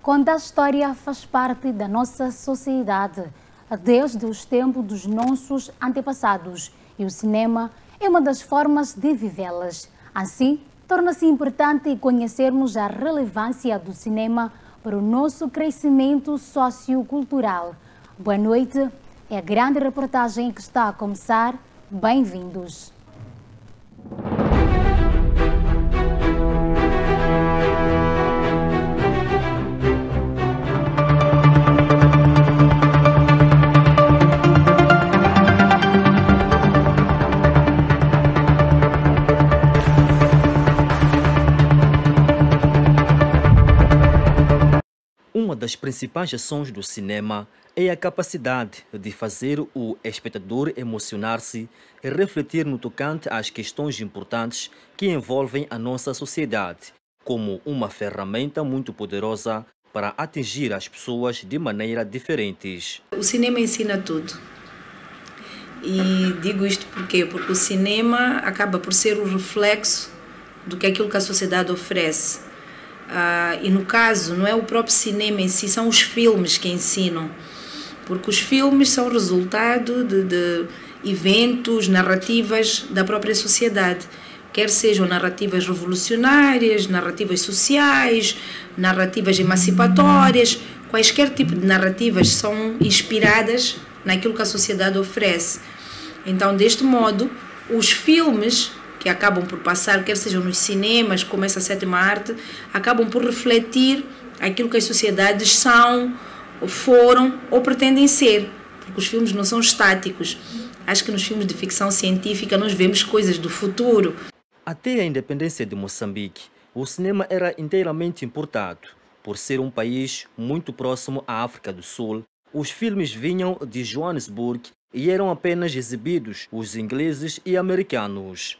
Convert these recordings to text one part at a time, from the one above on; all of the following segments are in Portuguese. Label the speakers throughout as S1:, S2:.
S1: Conta a história faz parte da nossa sociedade, desde os tempos dos nossos antepassados, e o cinema é uma das formas de vivê-las. Assim, torna-se importante conhecermos a relevância do cinema para o nosso crescimento sociocultural. Boa noite, é a grande reportagem que está a começar. Bem-vindos.
S2: Uma das principais ações do cinema é a capacidade de fazer o espectador emocionar-se e refletir no tocante às questões importantes que envolvem a nossa sociedade, como uma ferramenta muito poderosa para atingir as pessoas de maneira diferentes.
S3: O cinema ensina tudo. E digo isto por quê? Porque o cinema acaba por ser o reflexo do que aquilo que a sociedade oferece. E no caso, não é o próprio cinema em si, são os filmes que ensinam. Porque os filmes são resultado de eventos, narrativas da própria sociedade. Quer sejam narrativas revolucionárias, narrativas sociais, narrativas emancipatórias, quaisquer tipo de narrativas são inspiradas naquilo que a sociedade oferece. Então, deste modo, os filmes que acabam por passar, quer sejam nos cinemas, como essa sétima arte, acabam por refletir aquilo que as sociedades são, ou foram ou pretendem ser, porque os filmes não são estáticos. Acho que nos filmes de ficção científica nós vemos coisas do futuro.
S2: Até a independência de Moçambique, o cinema era inteiramente importado. Por ser um país muito próximo à África do Sul, os filmes vinham de Joanesburgo e eram apenas exibidos os ingleses e americanos.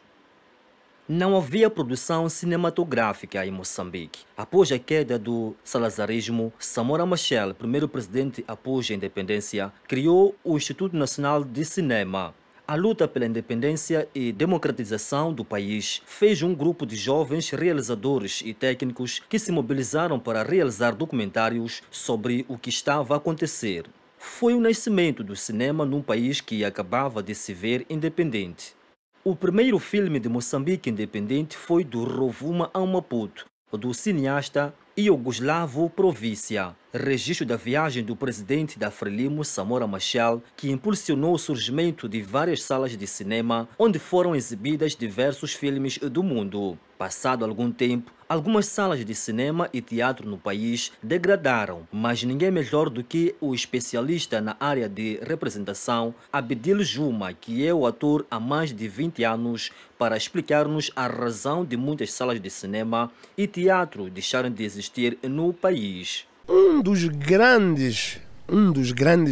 S2: Não havia produção cinematográfica em Moçambique. Após a queda do salazarismo, Samora Machel, primeiro presidente após a independência, criou o Instituto Nacional de Cinema. A luta pela independência e democratização do país fez um grupo de jovens realizadores e técnicos que se mobilizaram para realizar documentários sobre o que estava a acontecer. Foi o nascimento do cinema num país que acabava de se ver independente. O primeiro filme de Moçambique independente foi do Rovuma ao Maputo, do cineasta Iogoslavo Província, registro da viagem do presidente da Frelimo, Samora Machel, que impulsionou o surgimento de várias salas de cinema onde foram exibidas diversos filmes do mundo. Passado algum tempo, algumas salas de cinema e teatro no país degradaram, mas ninguém melhor do que o especialista na área de representação, Abdil Juma, que é o ator há mais de 20 anos, para explicar-nos a razão de muitas salas de cinema e teatro deixarem de existir no país.
S4: Um dos grandes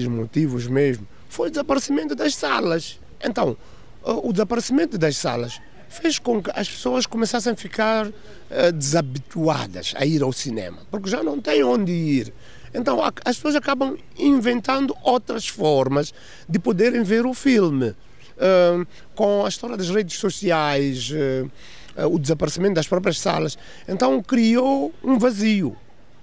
S4: motivos mesmo foi o desaparecimento das salas. Então, o desaparecimento das salas fez com que as pessoas começassem a ficar desabituadas a ir ao cinema, porque já não têm onde ir. Então, as pessoas acabam inventando outras formas de poderem ver o filme. Com a história das redes sociais, o desaparecimento das próprias salas, então criou um vazio.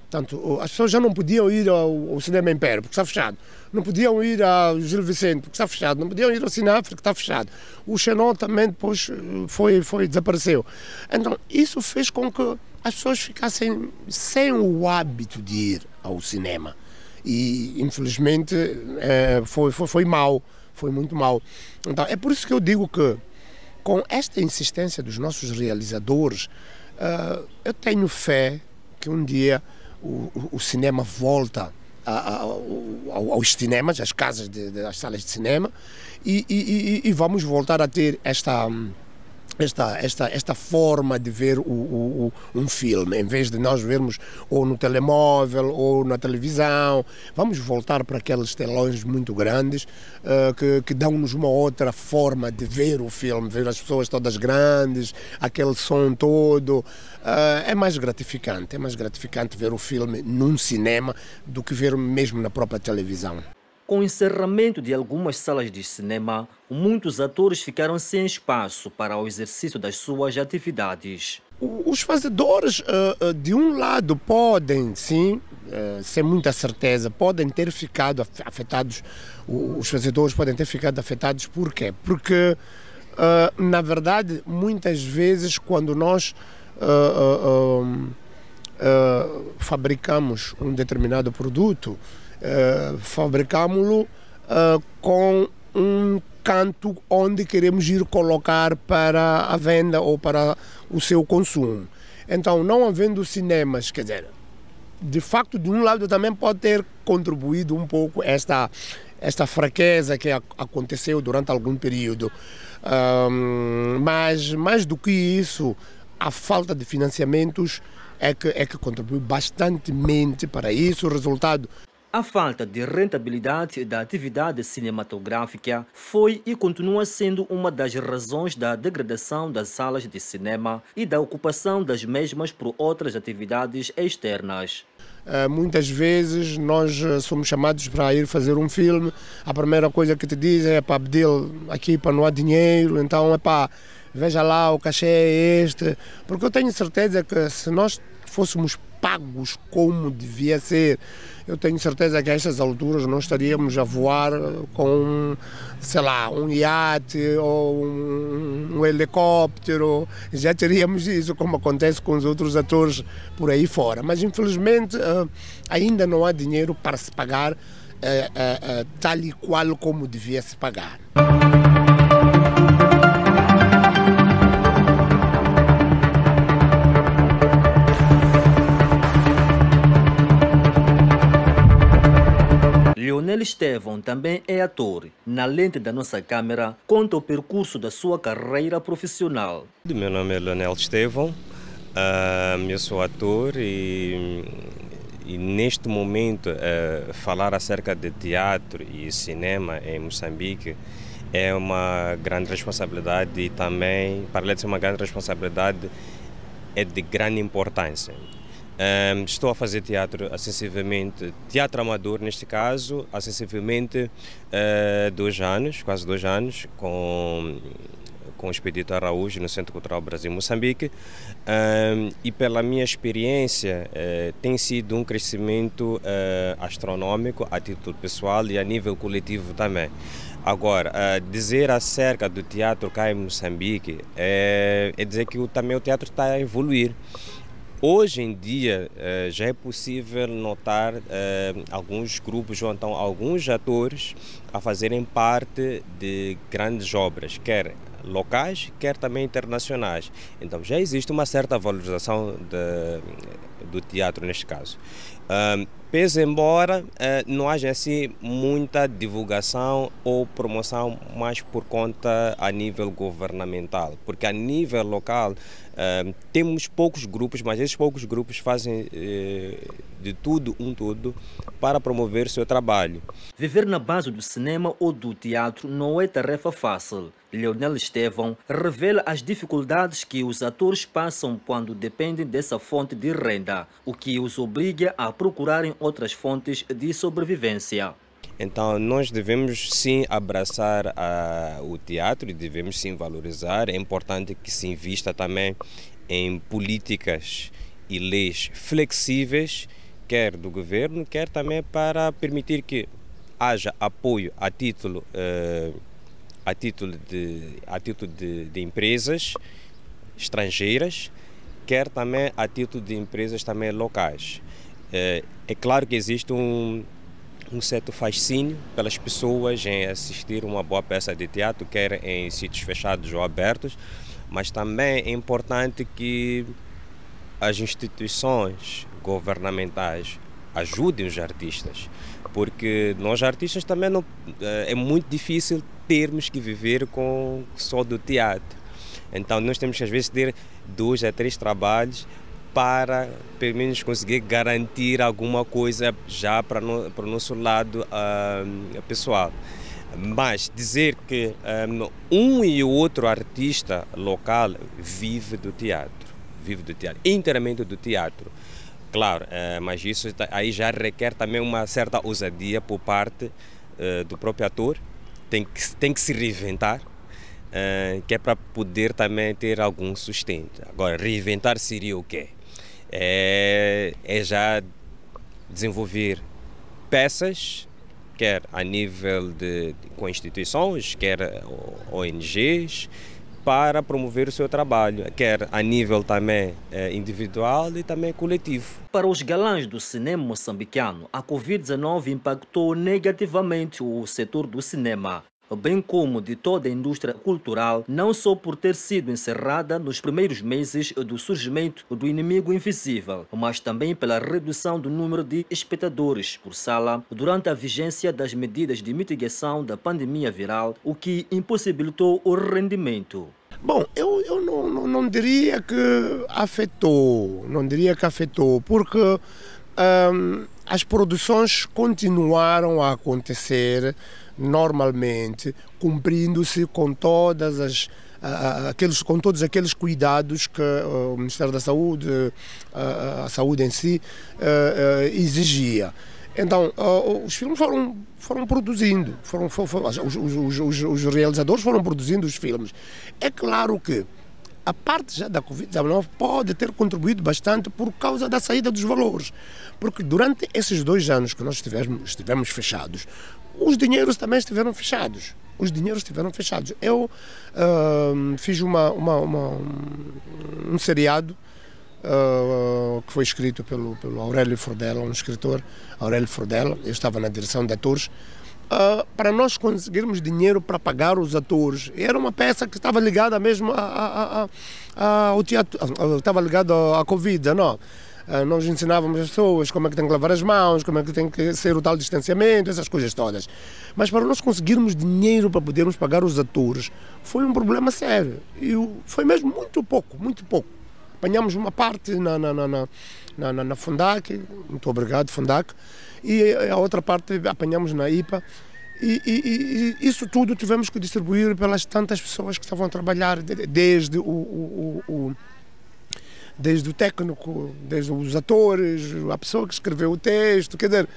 S4: Portanto, as pessoas já não podiam ir ao Cinema Império, porque está fechado. Não podiam ir ao Gil Vicente, porque está fechado. Não podiam ir ao Cineafro, porque está fechado. O Xenon também depois desapareceu. Então, isso fez com que as pessoas ficassem sem o hábito de ir ao cinema. E, infelizmente, foi mau. Foi muito mau. Então, é por isso que eu digo que, com esta insistência dos nossos realizadores, eu tenho fé que um dia o cinema volta aos cinemas, às casas, às salas de cinema, e vamos voltar a ter esta forma de ver um filme, em vez de nós vermos ou no telemóvel ou na televisão. Vamos voltar para aqueles telões muito grandes que dão-nos uma outra forma de ver o filme, ver as pessoas todas grandes, aquele som todo. É mais gratificante ver o filme num cinema do que ver mesmo na própria televisão.
S2: Com o encerramento de algumas salas de cinema, muitos atores ficaram sem espaço para o exercício das suas atividades.
S4: Os fazedores, de um lado, podem, sim, sem muita certeza, podem ter ficado afetados, os fazedores podem ter ficado afetados. Por quê? Porque, na verdade, muitas vezes quando nós fabricamos um determinado produto, fabricámo-lo com um canto onde queremos ir colocar para a venda ou para o seu consumo. Então, não havendo cinemas, quer dizer, de facto, de um lado também pode ter contribuído um pouco esta fraqueza que aconteceu durante algum período. Mas, mais do que isso, a falta de financiamentos é que contribuiu bastantemente para isso. O resultado...
S2: A falta de rentabilidade da atividade cinematográfica foi e continua sendo uma das razões da degradação das salas de cinema e da ocupação das mesmas por outras atividades externas.
S4: Muitas vezes nós somos chamados para ir fazer um filme, a primeira coisa que te diz é para pedir aqui para não há dinheiro, então é para veja lá o cachê é este, porque eu tenho certeza que se nós fôssemos pagos como devia ser, eu tenho certeza que a estas alturas nós estaríamos a voar com, sei lá, um iate ou um helicóptero, já teríamos isso como acontece com os outros atores por aí fora. Mas infelizmente ainda não há dinheiro para se pagar tal e qual como devia se pagar.
S2: Leonel Estevão também é ator. Na lente da nossa câmera, conta o percurso da sua carreira profissional.
S5: Meu nome é Leonel Estevão, eu sou ator e neste momento falar acerca de teatro e cinema em Moçambique é uma grande responsabilidade e também, para além de ser uma grande responsabilidade, é de grande importância. Estou a fazer teatro acessivamente, teatro amador neste caso, acessivamente 2 anos, quase 2 anos, com o Expedito Araújo no Centro Cultural Brasil Moçambique, e pela minha experiência tem sido um crescimento astronômico a título pessoal e a nível coletivo também. Agora, dizer acerca do teatro cá em Moçambique é dizer que também o teatro está a evoluir. Hoje em dia já é possível notar alguns grupos ou então alguns atores a fazerem parte de grandes obras, quer locais, quer também internacionais. Então já existe uma certa valorização do teatro neste caso. Pese embora não haja assim muita divulgação ou promoção mais por conta a nível governamental, porque a nível local temos poucos grupos, mas esses poucos grupos fazem de tudo um todo para promover o seu trabalho.
S2: Viver na base do cinema ou do teatro não é tarefa fácil. Leonel Estevão revela as dificuldades que os atores passam quando dependem dessa fonte de renda, o que os obriga a procurarem outras fontes de sobrevivência.
S5: Então nós devemos sim abraçar o teatro e devemos sim valorizar. É importante que se invista também em políticas e leis flexíveis, quer do governo, quer também para permitir que haja apoio a título de empresas estrangeiras, quer também a título de empresas também locais. É claro que existe um certo fascínio pelas pessoas em assistir uma boa peça de teatro, quer em sítios fechados ou abertos, mas também é importante que as instituições governamentais ajudem os artistas, porque nós artistas também não, é muito difícil termos que viver só do teatro. Então nós temos que às vezes ter 2 a 3 trabalhos para pelo menos conseguir garantir alguma coisa já para o nosso lado pessoal. Mas dizer que um e outro artista local vive do teatro, inteiramente do teatro. Claro, mas isso aí já requer também uma certa ousadia por parte do próprio ator, tem que se reinventar, que é para poder também ter algum sustento. Agora, reinventar seria o quê? É já desenvolver peças, quer a nível com instituições, quer ONGs, para promover o seu trabalho, quer a nível também individual e também coletivo.
S2: Para os galãs do cinema moçambicano, a Covid-19 impactou negativamente o setor do cinema, bem como de toda a indústria cultural, não só por ter sido encerrada nos primeiros meses do surgimento do inimigo invisível, mas também pela redução do número de espectadores por sala durante a vigência das medidas de mitigação da pandemia viral, o que impossibilitou o rendimento.
S4: Bom, eu não diria que afetou, porque as produções continuaram a acontecer normalmente, cumprindo-se com todos aqueles cuidados que o Ministério da Saúde, a saúde em si, exigia. Então, os filmes foram produzindo, os realizadores foram produzindo os filmes. É claro que a parte já da Covid-19 pode ter contribuído bastante por causa da saída dos valores, porque durante esses 2 anos que nós estivemos fechados, os dinheiros também estiveram fechados. Eu fiz um seriado que foi escrito pelo Aurélio Frodella, um escritor, Aurélio Frodella. Eu estava na direção de atores, para nós conseguirmos dinheiro para pagar os atores. Era uma peça que estava ligada mesmo ao teatro, estava ligada à Covid, não? Nós ensinávamos as pessoas como é que tem que lavar as mãos, como é que tem que ser o tal distanciamento, essas coisas todas. Mas para nós conseguirmos dinheiro para podermos pagar os atores, foi um problema sério. E foi mesmo muito pouco. Apanhamos uma parte na Fundac, muito obrigado Fundac, e a outra parte apanhamos na IPA. E isso tudo tivemos que distribuir pelas tantas pessoas que estavam a trabalhar, desde o técnico, desde os atores, a pessoa que escreveu o texto, quer dizer,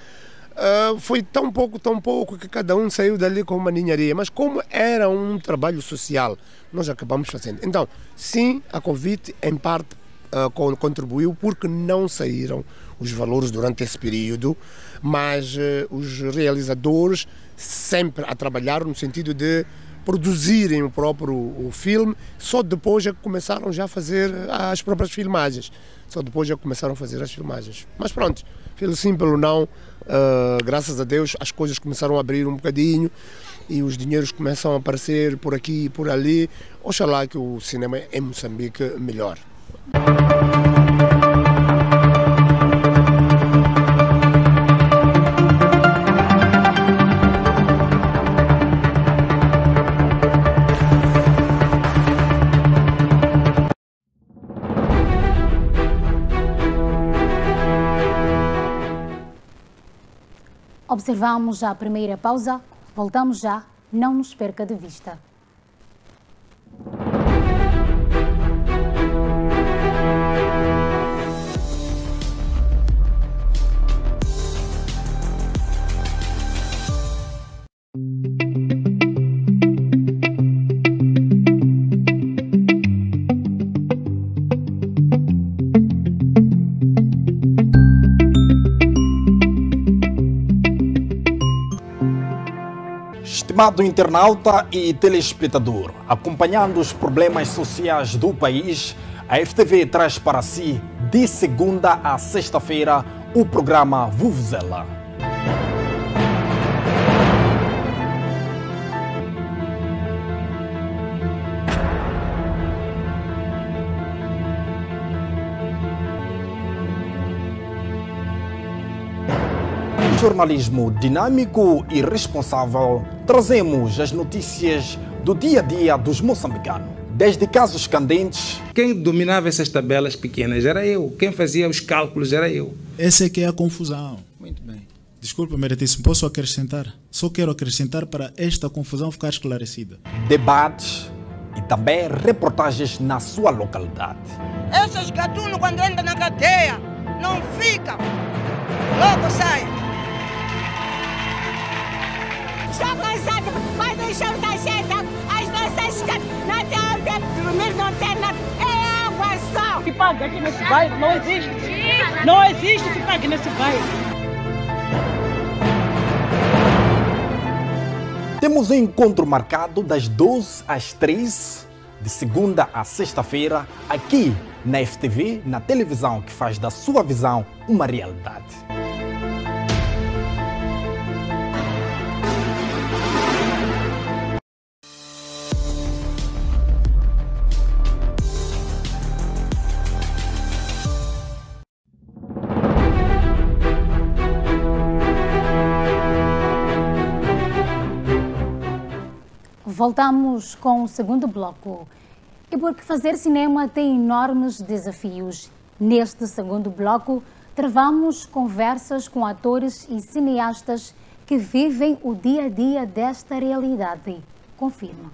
S4: foi tão pouco que cada um saiu dali com uma ninharia. Mas como era um trabalho social, nós acabamos fazendo. Então, sim, a Covid em parte contribuiu porque não saíram os valores durante esse período, mas os realizadores sempre a trabalhar no sentido de produzirem o próprio filme, só depois é que começaram já a fazer as próprias filmagens. Mas pronto, pelo sim, pelo não, graças a Deus as coisas começaram a abrir um bocadinho e os dinheiros começam a aparecer por aqui e por ali. Oxalá que o cinema em Moçambique melhore.
S1: Observamos a primeira pausa, voltamos já, não nos perca de vista.
S6: Estimado internauta e telespectador, acompanhando os problemas sociais do país, a FTV traz para si, de segunda a sexta-feira, o programa Vuvuzela. Jornalismo dinâmico e responsável, trazemos as notícias do dia a dia dos moçambicanos. Desde casos candentes...
S7: Quem dominava essas tabelas pequenas era eu. Quem fazia os cálculos era eu.
S8: Essa é que é a confusão. Muito bem. Desculpa, meritíssimo, posso acrescentar? Só quero acrescentar para esta confusão ficar esclarecida.
S6: Debates e também reportagens na sua localidade.
S9: Esses gatunos, quando entram na cadeia, não ficam. Logo saem.
S10: Estou cansado, mas deixar da gente as nossas casas, não tem onde dormir, não tem nada, é água só.
S9: Se paga aqui nesse bairro, não existe. Não existe se paga nesse bairro.
S6: Temos um encontro marcado das 12 às 3, de segunda a sexta-feira, aqui na FTV, na televisão que faz da sua visão uma realidade.
S1: Voltamos com o segundo bloco. E porque fazer cinema tem enormes desafios. Neste segundo bloco, travamos conversas com atores e cineastas que vivem o dia a dia desta realidade. Confirma.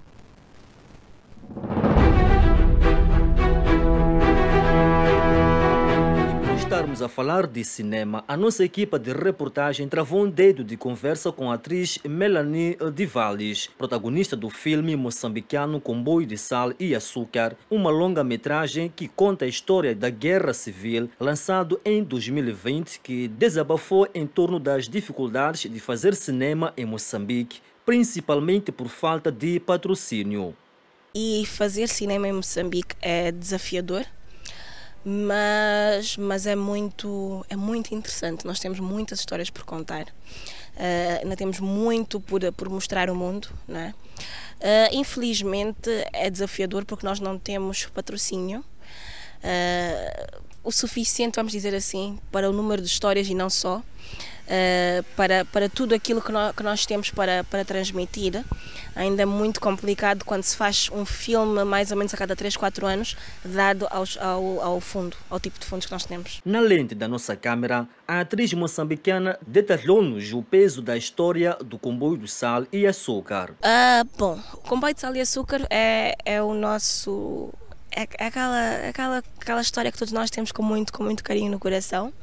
S2: Estarmos a falar de cinema, a nossa equipa de reportagem travou um dedo de conversa com a atriz Melanie Divales, protagonista do filme moçambicano Comboio de Sal e Açúcar, uma longa-metragem que conta a história da guerra civil, lançado em 2020, que desabafou em torno das dificuldades de fazer cinema em Moçambique, principalmente por falta de patrocínio.
S11: E fazer cinema em Moçambique é desafiador. Mas é muito interessante. Nós temos muitas histórias por contar, ainda temos muito por mostrar ao mundo, não é? Infelizmente é desafiador porque nós não temos patrocínio o suficiente, vamos dizer assim, para o número de histórias e não só, para tudo aquilo que nós temos para transmitir. Ainda é muito complicado quando se faz um filme mais ou menos a cada 3, 4 anos, dado ao tipo de fundos que nós temos.
S2: Na lente da nossa câmera, a atriz moçambicana detalhou-nos o peso da história do Comboio do Sal e Açúcar.
S11: Bom, o Comboio de Sal e Açúcar é o nosso... É aquela história que todos nós temos com muito carinho no coração.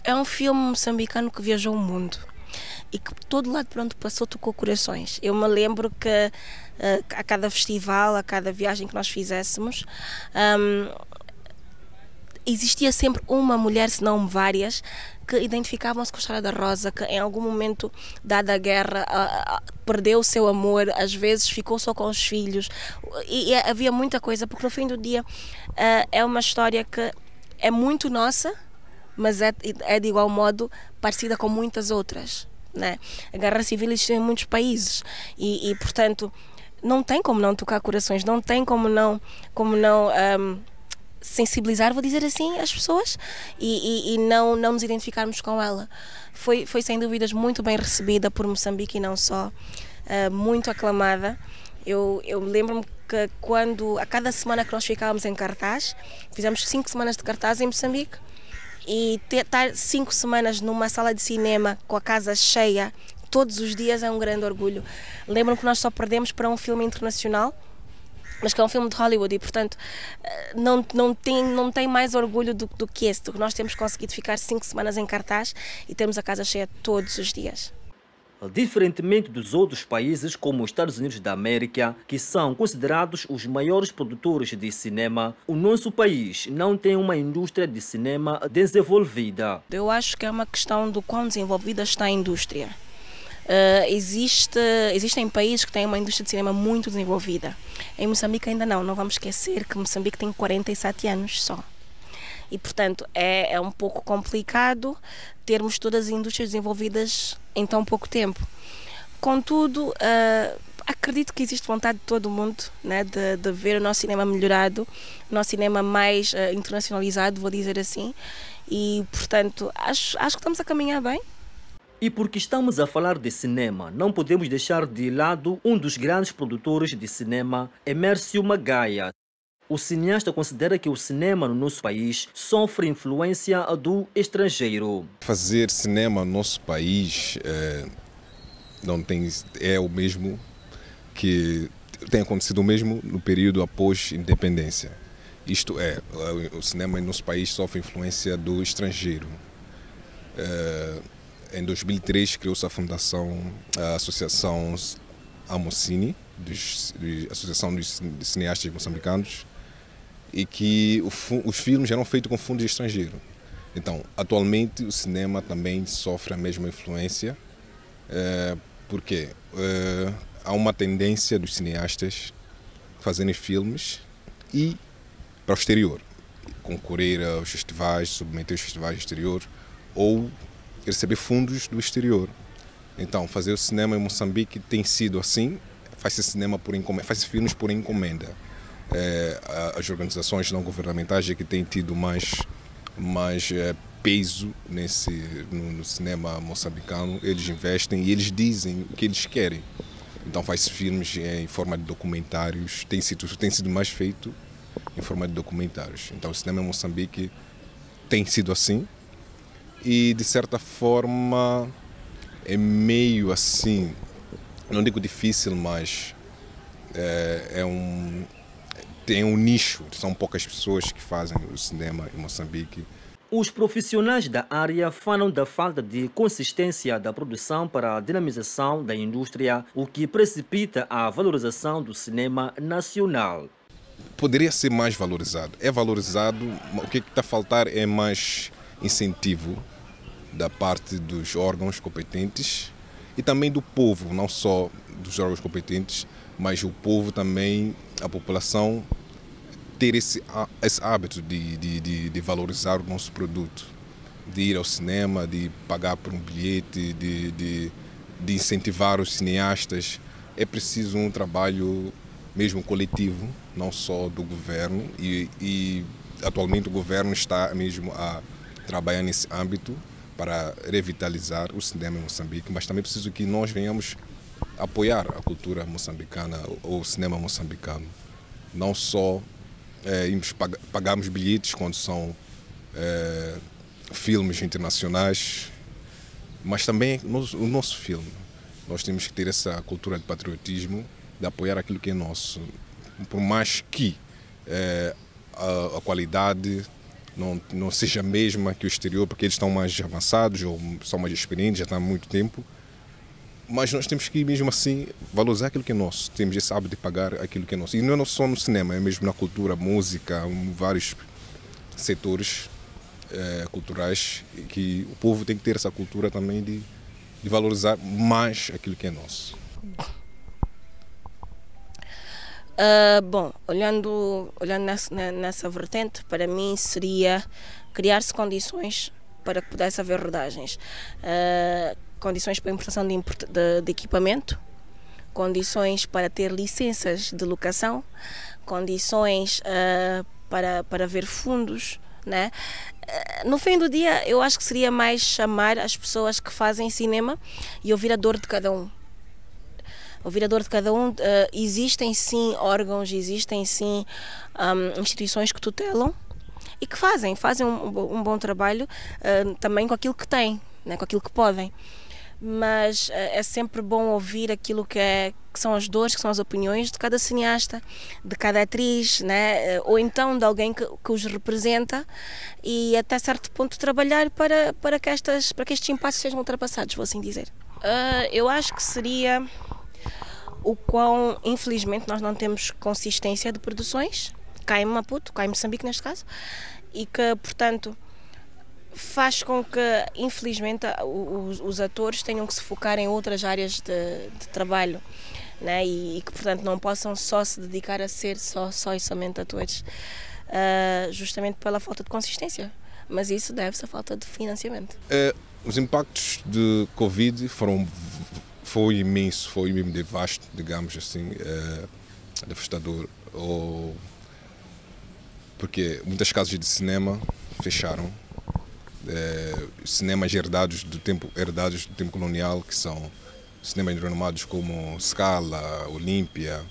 S11: É um filme moçambicano que viajou o mundo e que todo lado por onde passou tocou corações. Eu me lembro que a cada festival, a cada viagem que nós fizéssemos, existia sempre uma mulher, se não várias, que identificavam-se com a história da Rosa, que em algum momento, dada a guerra, perdeu o seu amor, às vezes ficou só com os filhos, e havia muita coisa, porque no fim do dia é uma história que é muito nossa, mas é de igual modo parecida com muitas outras, né? A guerra civil existe em muitos países e portanto, não tem como não tocar corações, não tem como não sensibilizar, vou dizer assim, as pessoas e não nos identificarmos com ela. Foi sem dúvidas muito bem recebida por Moçambique e não só, muito aclamada. Eu lembro-me que a cada semana que nós ficávamos em cartaz, fizemos 5 semanas de cartaz em Moçambique, e estar 5 semanas numa sala de cinema com a casa cheia todos os dias é um grande orgulho. Lembro-me que nós só perdemos para um filme internacional, mas que é um filme de Hollywood e, portanto, não tem mais orgulho do que esse, do que nós temos conseguido ficar 5 semanas em cartaz e termos a casa cheia todos os dias.
S2: Diferentemente dos outros países como os Estados Unidos da América, que são considerados os maiores produtores de cinema, o nosso país não tem uma indústria de cinema desenvolvida.
S11: Eu acho que é uma questão do quão desenvolvida está a indústria. Existem países que têm uma indústria de cinema muito desenvolvida. Em Moçambique ainda não vamos esquecer que Moçambique tem 47 anos só. E, portanto, é um pouco complicado termos todas as indústrias desenvolvidas em tão pouco tempo. Contudo, acredito que existe vontade de todo mundo, né, de ver o nosso cinema melhorado, o nosso cinema mais internacionalizado, vou dizer assim. E, portanto, acho que estamos a caminhar bem.
S2: E porque estamos a falar de cinema, não podemos deixar de lado um dos grandes produtores de cinema, Emércio Magaia. O cineasta considera que o cinema no nosso país sofre influência do estrangeiro.
S12: Fazer cinema no nosso país é o mesmo que tem acontecido o mesmo no período após independência. Isto é, o cinema no nosso país sofre influência do estrangeiro. Em 2003 criou-se a Associação Amocine, Associação dos Cineastas Moçambicanos, e que os filmes eram feitos com fundos estrangeiros. Então, atualmente o cinema também sofre a mesma influência, porque há uma tendência dos cineastas fazerem filmes e para o exterior, concorrer aos festivais, submeter os festivais do exterior ou receber fundos do exterior. Então, fazer o cinema em Moçambique tem sido assim, faz-se cinema por encomenda, faz-se filmes por encomenda. As organizações não governamentais é que têm tido mais peso no cinema moçambicano. Eles investem e eles dizem o que eles querem. Então faz filmes em forma de documentários, tem sido mais feito em forma de documentários. Então o cinema em Moçambique tem sido assim e de certa forma é meio assim, não digo difícil, mas tem um nicho, são poucas pessoas que fazem o cinema em Moçambique.
S2: Os profissionais da área falam da falta de consistência da produção para a dinamização da indústria, o que precipita a valorização do cinema nacional.
S12: Poderia ser mais valorizado. É valorizado, o que está a faltar é mais incentivo da parte dos órgãos competentes e também do povo, não só dos órgãos competentes, mas o povo também, a população, ter esse hábito de valorizar o nosso produto, de ir ao cinema, de pagar por um bilhete, de incentivar os cineastas. É preciso um trabalho mesmo coletivo, não só do governo, e atualmente o governo está mesmo a trabalhar nesse âmbito para revitalizar o cinema em Moçambique, mas também é preciso que nós venhamos apoiar a cultura moçambicana, ou o cinema moçambicano, não só pagamos bilhetes quando são filmes internacionais, mas também o nosso filme. Nós temos que ter essa cultura de patriotismo, de apoiar aquilo que é nosso, por mais que a qualidade não seja a mesma que o exterior, porque eles estão mais avançados ou são mais experientes, já estão há muito tempo. Mas nós temos que, mesmo assim, valorizar aquilo que é nosso. Temos esse hábito de pagar aquilo que é nosso. E não é só no cinema, é mesmo na cultura, música, vários setores culturais, que o povo tem que ter essa cultura também de valorizar mais aquilo que é nosso.
S11: Bom, olhando nessa vertente, para mim seria criar-se condições para que pudesse haver rodagens. Condições para a importação de equipamento, condições para ter licenças de locação, condições para ver fundos, né? No fim do dia, eu acho que seria mais chamar as pessoas que fazem cinema e ouvir a dor de cada um. Ouvir a dor de cada um. Existem sim órgãos, existem sim instituições que tutelam e que fazem um bom trabalho também com aquilo que têm, né? Com aquilo que podem. Mas é sempre bom ouvir aquilo que são as dores, que são as opiniões de cada cineasta, de cada atriz, né? Ou então de alguém que os representa, e até certo ponto trabalhar para que estes impasses sejam ultrapassados, vou assim dizer. Eu acho que seria o quão, infelizmente, nós não temos consistência de produções, cá em Maputo, cá em Moçambique neste caso, e que, portanto, faz com que, infelizmente, os atores tenham que se focar em outras áreas de trabalho, né? E que, portanto, não possam só se dedicar a ser só e somente atores, justamente pela falta de consistência. Mas isso deve-se à falta de financiamento.
S12: Os impactos de Covid foi imenso, foi mesmo de vasto, digamos assim, devastador. Porque muitas casas de cinema fecharam. Cinemas herdados do tempo colonial, que são cinemas renomados como Scala, Olímpia,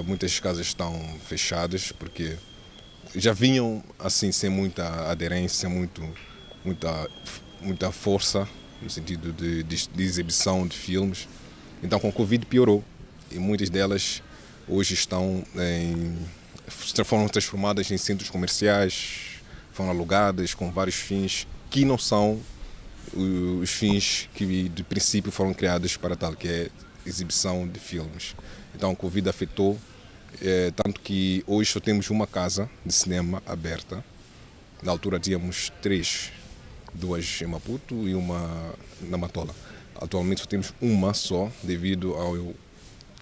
S12: muitas casas estão fechadas porque já vinham assim sem muita aderência, muita força no sentido de exibição de filmes. Então com o Covid piorou e muitas delas hoje foram transformadas em centros comerciais, foram alugadas com vários fins que não são os fins que de princípio foram criados para tal, que é exibição de filmes. Então a Covid afetou, tanto que hoje só temos uma casa de cinema aberta Na altura tínhamos 3, 2 em Maputo e uma na Matola. Atualmente só temos uma só devido ao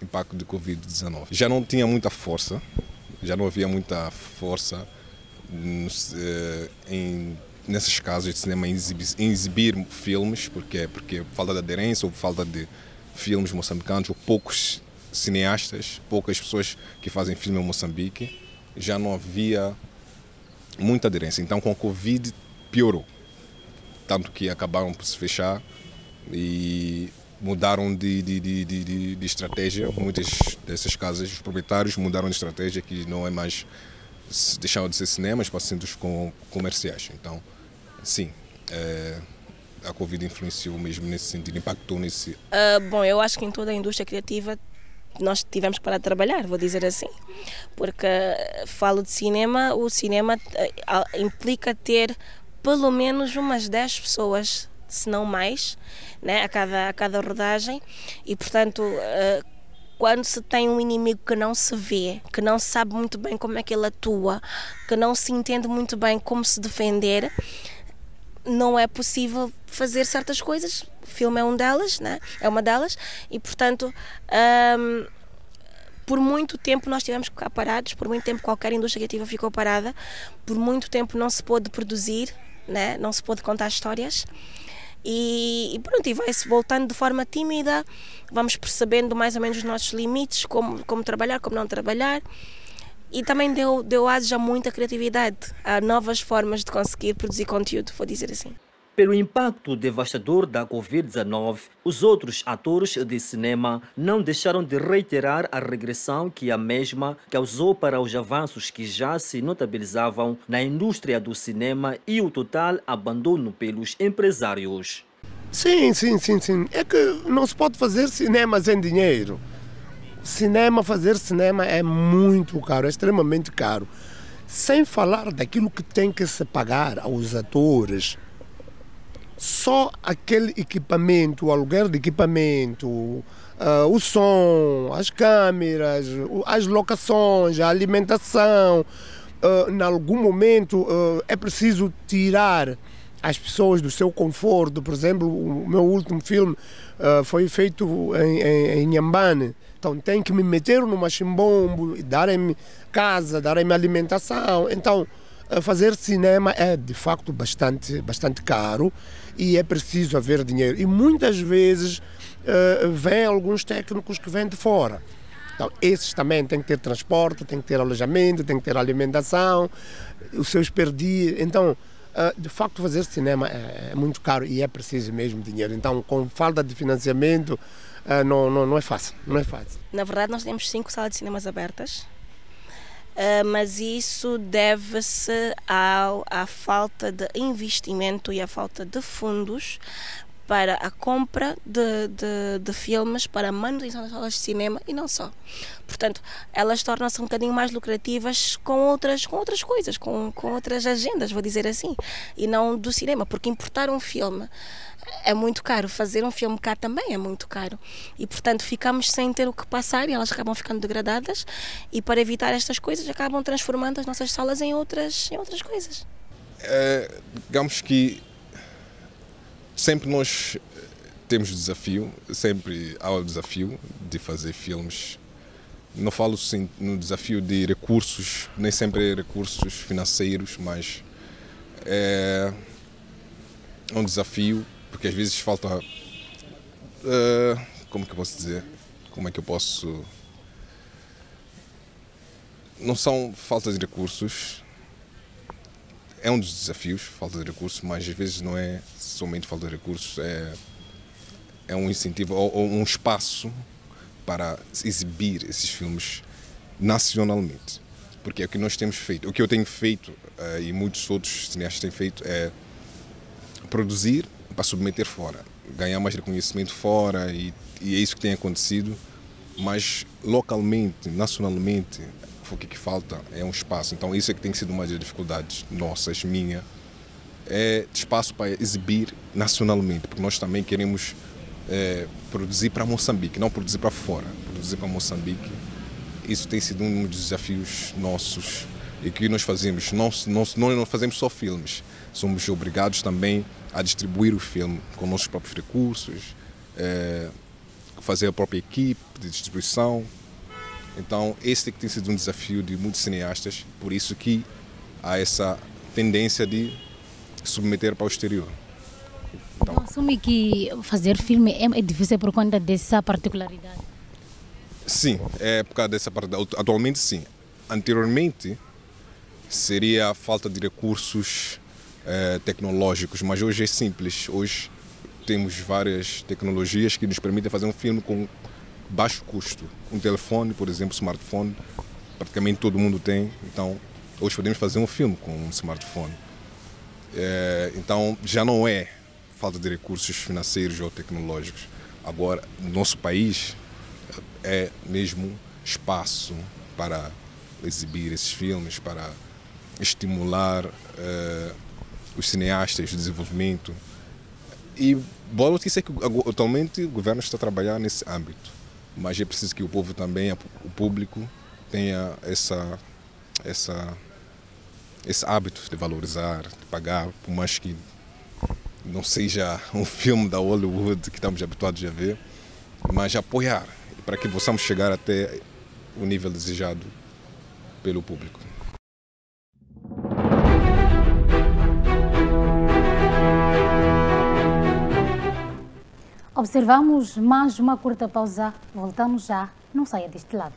S12: impacto de Covid-19. Já não tinha muita força, já não havia muita força nessas casas de cinema em exibir filmes, porque falta de aderência ou falta de filmes moçambicanos, ou poucos cineastas, poucas pessoas que fazem filme em Moçambique, já não havia muita aderência. Então com a Covid piorou, tanto que acabaram por se fechar e mudaram de estratégia. Muitas dessas casas, os proprietários mudaram de estratégia, que não é mais, deixaram de ser cinemas para centros comerciais. Então, sim, a Covid influenciou mesmo nesse sentido, impactou nesse...
S11: Bom, eu acho que em toda a indústria criativa nós tivemos que parar de trabalhar, vou dizer assim, porque falo de cinema, o cinema implica ter pelo menos umas 10 pessoas, se não mais, né, a cada rodagem, e portanto quando se tem um inimigo que não se vê, que não se sabe muito bem como é que ele atua, que não se entende muito bem como se defender, não é possível fazer certas coisas. O filme é uma delas, e portanto por muito tempo nós tivemos que ficar parados, por muito tempo qualquer indústria criativa ficou parada, por muito tempo não se pôde produzir, né? Não se pôde contar histórias, e pronto, e vai-se voltando de forma tímida, vamos percebendo mais ou menos os nossos limites, como trabalhar, como não trabalhar, e também deu aso a muita criatividade, a novas formas de conseguir produzir conteúdo, vou dizer assim.
S2: Pelo impacto devastador da Covid-19, os outros atores de cinema não deixaram de reiterar a regressão que a mesma causou para os avanços que já se notabilizavam na indústria do cinema e o total abandono pelos empresários.
S4: Sim. É que não se pode fazer cinema sem dinheiro. Fazer cinema é muito caro, é extremamente caro. Sem falar daquilo que tem que se pagar aos atores. Só aquele equipamento, o aluguer de equipamento, o som, as câmeras, as locações, a alimentação. Em algum momento é preciso tirar as pessoas do seu conforto. Por exemplo, o meu último filme foi feito em Nhambane. Então tem que me meter numa chimbombo, darem-me casa, darem-me alimentação. Então fazer cinema é de facto bastante caro e é preciso haver dinheiro. E muitas vezes vêm alguns técnicos que vêm de fora. Então esses também têm que ter transporte, têm que ter alojamento, têm que ter alimentação, os seus perdidos. Então, de facto, fazer cinema é muito caro e é preciso mesmo dinheiro. Então, com falta de financiamento, não é fácil.
S11: Na verdade, nós temos 5 salas de cinemas abertas. Mas isso deve-se à falta de investimento e à falta de fundos para a compra de filmes, para a manutenção das salas de cinema e não só. Portanto, elas tornam-se um bocadinho mais lucrativas com outras coisas, com outras agendas, vou dizer assim, e não do cinema, porque importar um filme é muito caro, fazer um filme cá também é muito caro, e portanto ficamos sem ter o que passar e elas acabam ficando degradadas, e para evitar estas coisas acabam transformando as nossas salas em outras coisas.
S12: Digamos que sempre nós temos desafio, sempre há o desafio de fazer filmes. Não falo sim, no desafio de recursos, nem sempre recursos financeiros, mas é um desafio, porque às vezes falta, como que eu posso dizer, como é que eu posso, não são falta de recursos, é um dos desafios, falta de recursos, mas às vezes não é somente falta de recursos, é um incentivo ou um espaço para exibir esses filmes nacionalmente, porque é o que nós temos feito, o que eu tenho feito e muitos outros cineastas têm feito é produzir para submeter fora, ganhar mais reconhecimento fora, e é isso que tem acontecido, mas localmente, nacionalmente, o que falta é um espaço. Então isso é que tem sido uma das dificuldades nossas, minha, é espaço para exibir nacionalmente, porque nós também queremos produzir para Moçambique, não produzir para fora, produzir para Moçambique. Isso tem sido um dos desafios nossos E que nós fazemos, não fazemos só filmes, somos obrigados também a distribuir o filme com nossos próprios recursos, fazer a própria equipe de distribuição. Então esse tem sido um desafio de muitos cineastas, por isso que há essa tendência de submeter para o exterior.
S1: Então, assume que fazer filme é difícil por conta dessa particularidade?
S12: Sim, é por causa dessa parte. Atualmente sim. Anteriormente seria a falta de recursos tecnológicos, mas hoje é simples. Hoje temos várias tecnologias que nos permitem fazer um filme com baixo custo. Um telefone, por exemplo, smartphone, praticamente todo mundo tem. Então, hoje podemos fazer um filme com um smartphone. Então, já não é falta de recursos financeiros ou tecnológicos. Agora, no nosso país, é mesmo espaço para exibir esses filmes, para estimular os cineastas, o desenvolvimento. E boa notícia é que atualmente o governo está a trabalhar nesse âmbito, mas é preciso que o povo também, o público, tenha esse hábito de valorizar, de pagar, por mais que não seja um filme da Hollywood que estamos habituados a ver, mas apoiar, para que possamos chegar até o nível desejado pelo público.
S1: Observamos mais uma curta pausa. Voltamos já. Não saia deste lado.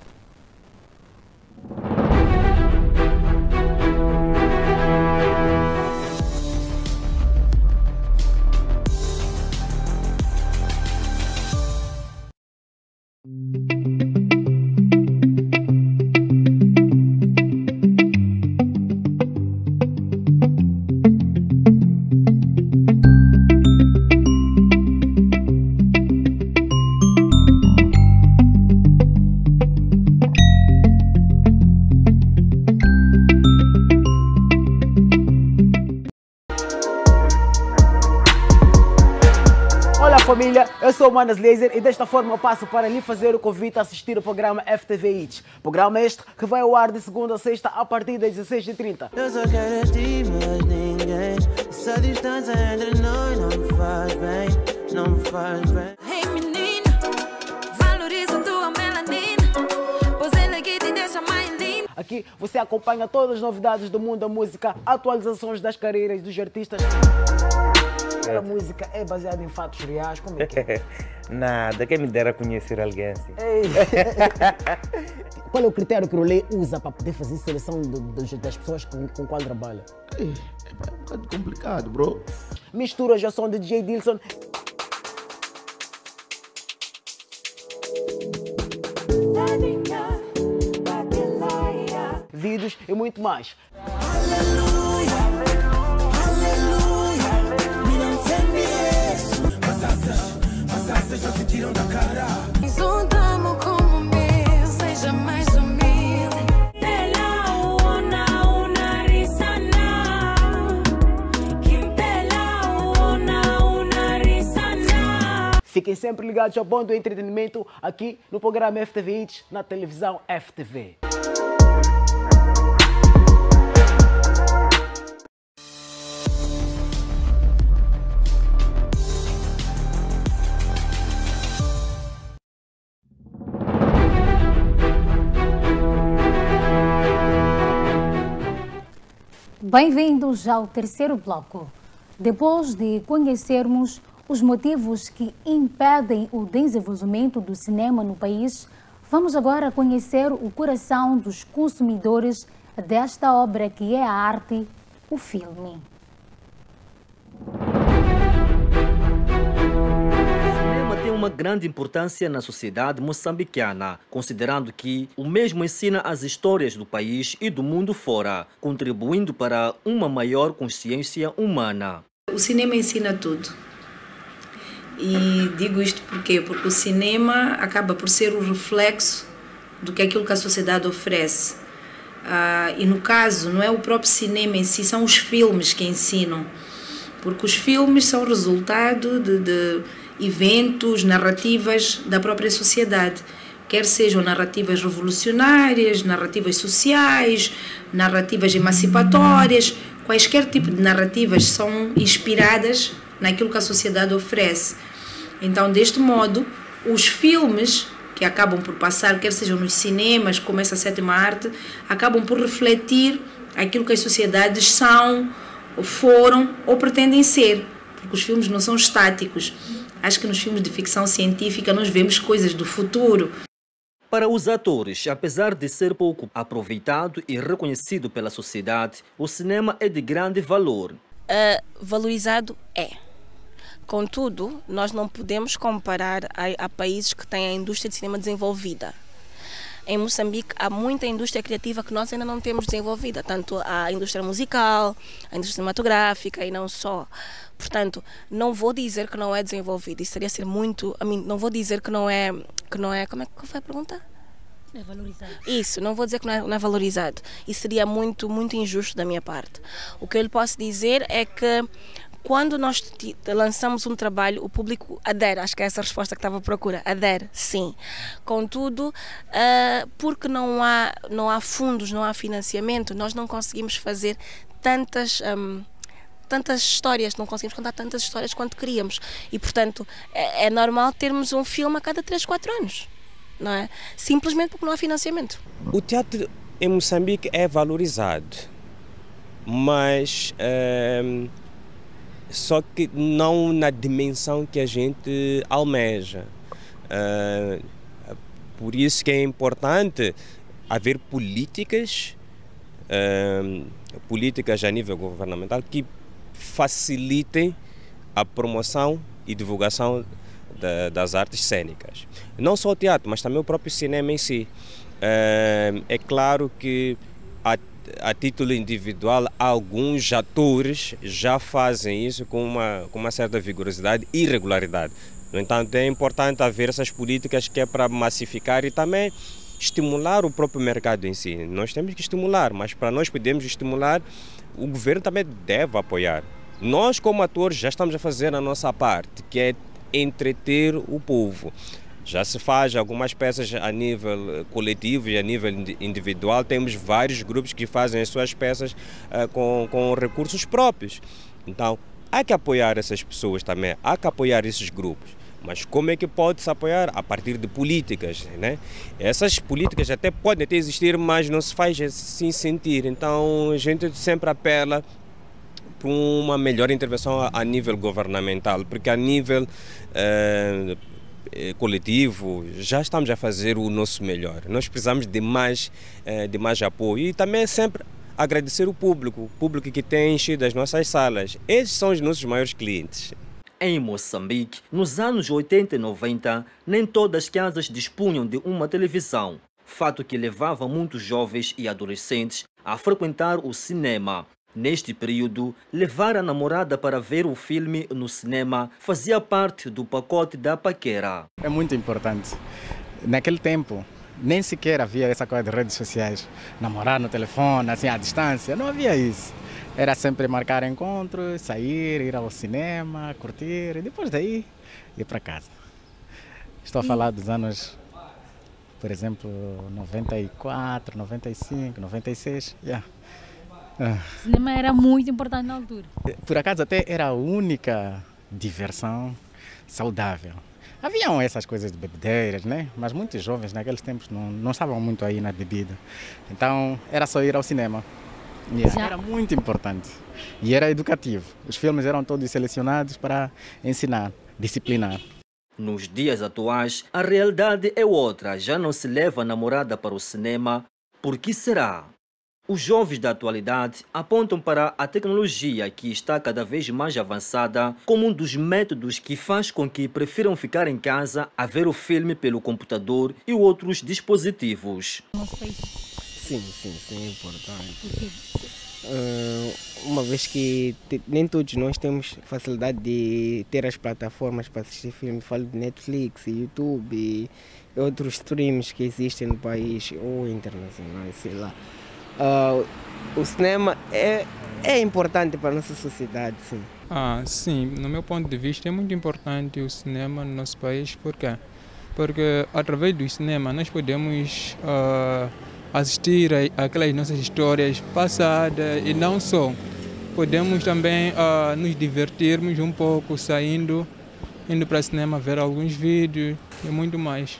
S13: Família, eu sou o Manas Laser e desta forma eu passo para lhe fazer o convite a assistir o programa FTV Hits. Programa este que vai ao ar de segunda a sexta a partir das 16h30.
S14: Eu só quero este, mas ninguém. Essa distância entre nós não me faz bem, não me faz bem.
S15: Hey menina, valoriza a tua melanina, pois ela que te deixa mais linda.
S13: Aqui você acompanha todas as novidades do mundo da música, atualizações das carreiras dos artistas. A música é baseada em fatos reais, como é que é?
S16: Nada, quem me dera conhecer alguém assim.
S13: Qual é o critério que o Lê usa para poder fazer seleção das pessoas com qual trabalha?
S4: É um bocado complicado, bro.
S13: Misturas ao som de DJ Dilson. Vídeos e muito mais.
S14: Já se tiram da cara.
S15: Juntamos como meu, seja mais humilde.
S13: Fiquem sempre ligados ao bom do entretenimento aqui no programa FTV Hits, na televisão FTV.
S1: Bem-vindos ao terceiro bloco. Depois de conhecermos os motivos que impedem o desenvolvimento do cinema no país, vamos agora conhecer o coração dos consumidores desta obra que é a arte, o filme.
S2: Uma grande importância na sociedade moçambicana, considerando que o mesmo ensina as histórias do país e do mundo fora, contribuindo para uma maior consciência humana.
S3: O cinema ensina tudo. E digo isto porque o cinema acaba por ser o reflexo do que aquilo que a sociedade oferece. E no caso, não é o próprio cinema em si, são os filmes que ensinam. Porque os filmes são resultado de eventos, narrativas da própria sociedade. quer sejam narrativas revolucionárias, narrativas sociais, narrativas emancipatórias, quaisquer tipo de narrativas são inspiradas naquilo que a sociedade oferece. Então, deste modo, os filmes que acabam por passar, quer sejam nos cinemas, como essa sétima arte, acabam por refletir aquilo que as sociedades são, foram ou pretendem ser, porque os filmes não são estáticos. Acho que nos filmes de ficção científica nós vemos coisas do futuro.
S2: Para os atores, apesar de ser pouco aproveitado e reconhecido pela sociedade, o cinema é de grande valor.
S11: Valorizado é. Contudo, nós não podemos comparar a países que têm a indústria de cinema desenvolvida. Em Moçambique há muita indústria criativa que nós ainda não temos desenvolvida, tanto a indústria musical, a indústria cinematográfica e não só. Portanto, não vou dizer que não é desenvolvida, isso seria ser muito... não vou dizer que não é... Como é que foi a pergunta?
S1: É valorizado.
S11: Isso, não vou dizer que não é valorizado. Isso seria muito injusto da minha parte. O que eu lhe posso dizer é que quando nós lançamos um trabalho, o público adere, acho que é essa a resposta que estava à procura, adere, sim. Contudo, porque não há fundos, não há financiamento, nós não conseguimos fazer tantas histórias, não conseguimos contar tantas histórias quanto queríamos. E, portanto, é normal termos um filme a cada 3, 4 anos, não é? Simplesmente porque não há financiamento.
S5: O teatro em Moçambique é valorizado, mas só que não na dimensão que a gente almeja. Por isso que é importante haver políticas a nível governamental que facilitem a promoção e divulgação das artes cênicas. Não só o teatro, mas também o próprio cinema em si. É claro que a título individual, alguns atores já fazem isso com uma certa vigorosidade e regularidade. No entanto, é importante haver essas políticas que é para massificar e também estimular o próprio mercado em si. Nós temos que estimular, mas para nós podermos estimular, o governo também deve apoiar. Nós, como atores, já estamos a fazer a nossa parte, que é entreter o povo. Já se faz algumas peças a nível coletivo e a nível individual. Temos vários grupos que fazem as suas peças com recursos próprios. Então, há que apoiar essas pessoas também, há que apoiar esses grupos. Mas como é que pode-se apoiar? A partir de políticas, né? Essas políticas até podem existir, mas não se faz assim sentir. Então, a gente sempre apela para uma melhor intervenção a nível governamental, porque a nível coletivo já estamos a fazer o nosso melhor. Nós precisamos de mais apoio e também sempre agradecer o público que tem enchido as nossas salas. Esses são os nossos maiores clientes.
S2: Em Moçambique, nos anos 80 e 90, nem todas as casas dispunham de uma televisão, fato que levava muitos jovens e adolescentes a frequentar o cinema. Neste período, levar a namorada para ver o filme no cinema fazia parte do pacote da paquera.
S17: É muito importante. Naquele tempo, nem sequer havia essa coisa de redes sociais. Namorar no telefone, assim, à distância, não havia isso. Era sempre marcar encontros, sair, ir ao cinema, curtir e depois daí ir para casa. Estou a falar dos anos, por exemplo, 94, 95, 96. Yeah.
S1: O cinema era muito importante na altura.
S17: Por acaso até era a única diversão saudável. Haviam essas coisas de bebedeiras, né? Mas muitos jovens naqueles tempos não estavam muito aí na bebida. Então era só ir ao cinema. Yeah. Era muito importante e era educativo. Os filmes eram todos selecionados para ensinar, disciplinar.
S2: Nos dias atuais, a realidade é outra. Já não se leva a namorada para o cinema. Por que será? Os jovens da atualidade apontam para a tecnologia que está cada vez mais avançada como um dos métodos que faz com que prefiram ficar em casa a ver o filme pelo computador e outros dispositivos.
S18: Sim, é importante. Uma vez que nem todos nós temos facilidade de ter as plataformas para assistir filmes, falo de Netflix, YouTube e outros streams que existem no país ou internacionais, sei lá. O cinema é importante para a nossa sociedade, sim.
S19: Sim, no meu ponto de vista é muito importante o cinema no nosso país, porque porque através do cinema nós podemos assistir aquelas nossas histórias passadas e não só. Podemos também nos divertirmos um pouco, indo para o cinema, ver alguns vídeos e muito mais.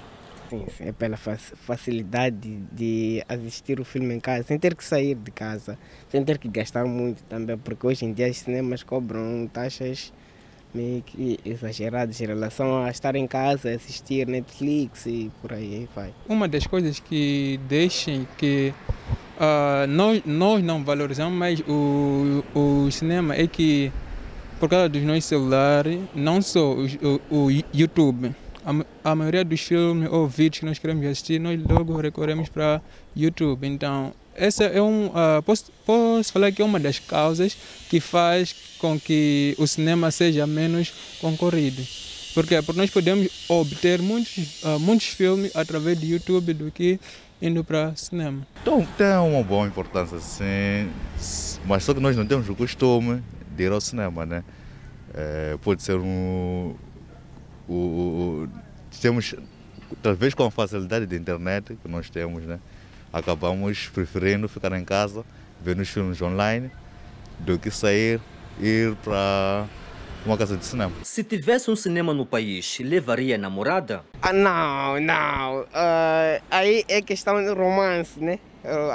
S18: Sim, é pela facilidade de assistir o filme em casa, sem ter que sair de casa, sem ter que gastar muito também, porque hoje em dia os cinemas cobram taxas meio que exageradas em relação a estar em casa, assistir Netflix e por aí vai.
S19: Uma das coisas que deixam que nós não valorizamos mais o cinema é que, por causa dos nossos celulares, não só o YouTube, a maioria dos filmes ou vídeos que nós queremos assistir, nós logo recorremos para YouTube. Então, essa é posso falar que é uma das causas que faz com que o cinema seja menos concorrido. Por quê? Porque nós podemos obter muitos filmes através do YouTube do que indo para cinema.
S20: Então, tem uma boa importância, sim, mas só que nós não temos o costume de ir ao cinema, né? Pode ser temos, talvez com a facilidade da internet que nós temos, né? Acabamos preferindo ficar em casa, ver os filmes online, do que ir para uma casa de cinema.
S2: Se tivesse um cinema no país, levaria a namorada?
S18: Não. Aí é questão de romance, né?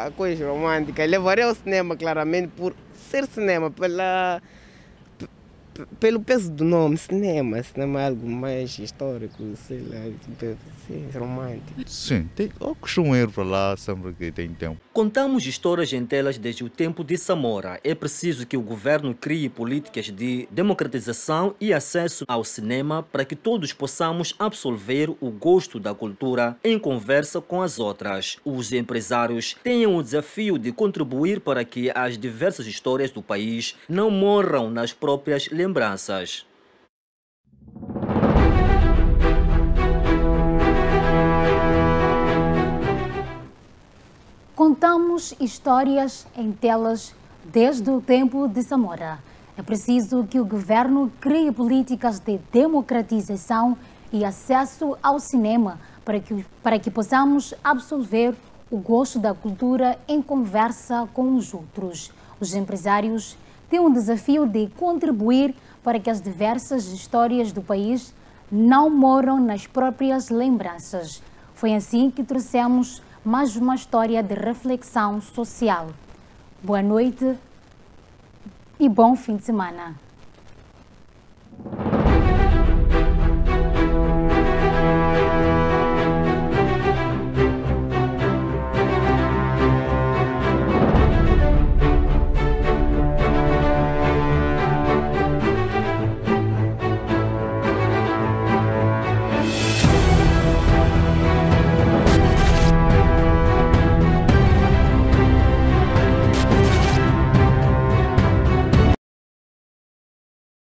S18: A coisa romântica. Levaria ao cinema, claramente, por ser cinema, pelo peso do nome, cinema é algo mais histórico, sei lá, romântico.
S20: Sim, eu costumo ir para lá sempre que tem tempo.
S2: Contamos histórias em telas desde o tempo de Samora. É preciso que o governo crie políticas de democratização e acesso ao cinema para que todos possamos absolver o gosto da cultura em conversa com as outras. Os empresários têm o desafio de contribuir para que as diversas histórias do país não morram nas próprias lembranças.
S1: Contamos histórias em telas desde o tempo de Samora. É preciso que o governo crie políticas de democratização e acesso ao cinema para que possamos absolver o gosto da cultura em conversa com os outros. Os empresários têm um desafio de contribuir para que as diversas histórias do país não moram nas próprias lembranças. Foi assim que trouxemos mais uma história de reflexão social. Boa noite e bom fim de semana.